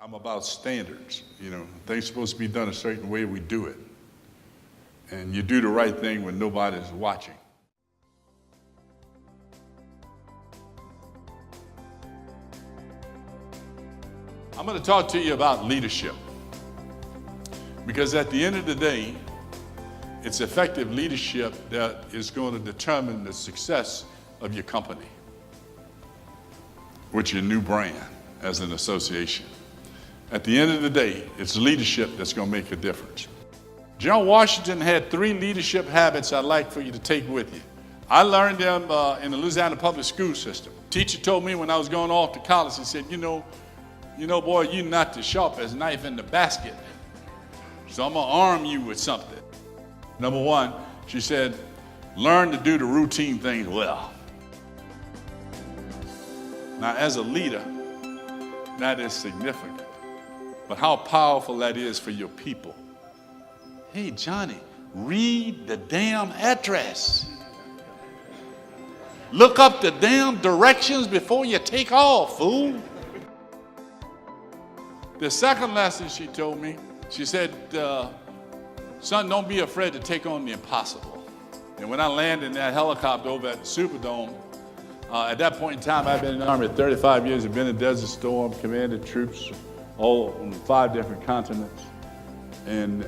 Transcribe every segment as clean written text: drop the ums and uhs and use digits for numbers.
I'm about standards. Things supposed to be done a certain way, we do it. And you do the right thing when nobody's watching. I'm going to talk to you about leadership. Because at the end of the day, it's effective leadership that is going to determine the success of your company with your new brand as an association. At the end of the day, it's leadership that's going to make a difference. General Washington had 3 leadership habits I'd like for you to take with you. I learned them in the Louisiana public school system. Teacher told me when I was going off to college, he said, you know, boy, you're not the sharpest knife in the basket. So I'm going to arm you with something. Number 1, she said, learn to do the routine things well. Now, as a leader, that is significant. But how powerful that is for your people. Hey, Johnny, read the damn address. Look up the damn directions before you take off, fool. The second lesson she told me, she said, son, don't be afraid to take on the impossible. And when I landed in that helicopter over at the Superdome, at that point in time, I'd been in the Army 35 years, I'd been in Desert Storm, commanded troops all on 5 different continents. And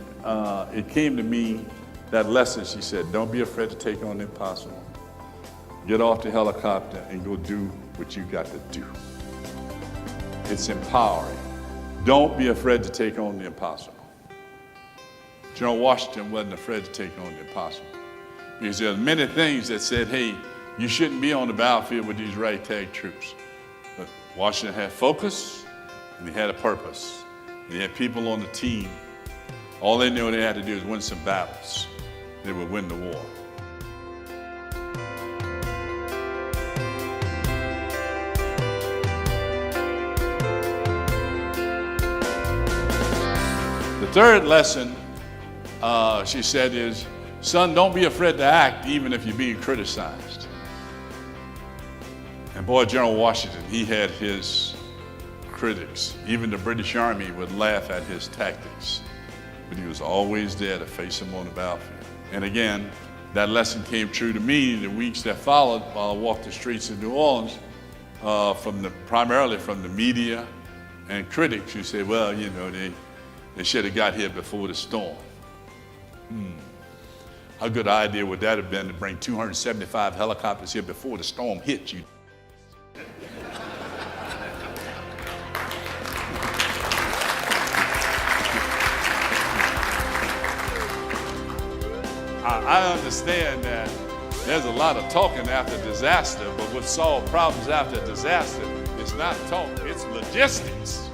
it came to me, that lesson, she said, don't be afraid to take on the impossible. Get off the helicopter and go do what you got to do. It's empowering. Don't be afraid to take on the impossible. General Washington wasn't afraid to take on the impossible. Because there are many things that said, hey, you shouldn't be on the battlefield with these ragtag troops. But Washington had focus, and he had a purpose. And he had people on the team. All they knew they had to do is win some battles. They would win the war. The third lesson, she said, is, son, don't be afraid to act even if you're being criticized. And boy, General Washington, he had his critics. Even the British Army would laugh at his tactics. But he was always there to face them on the battlefield. And again, that lesson came true to me in the weeks that followed while I walked the streets of New Orleans, primarily from the media and critics who said, well, they should have got here before the storm. How good an idea would that have been to bring 275 helicopters here before the storm hit you? I understand that there's a lot of talking after disaster, but what solves problems after disaster is not talk, it's logistics.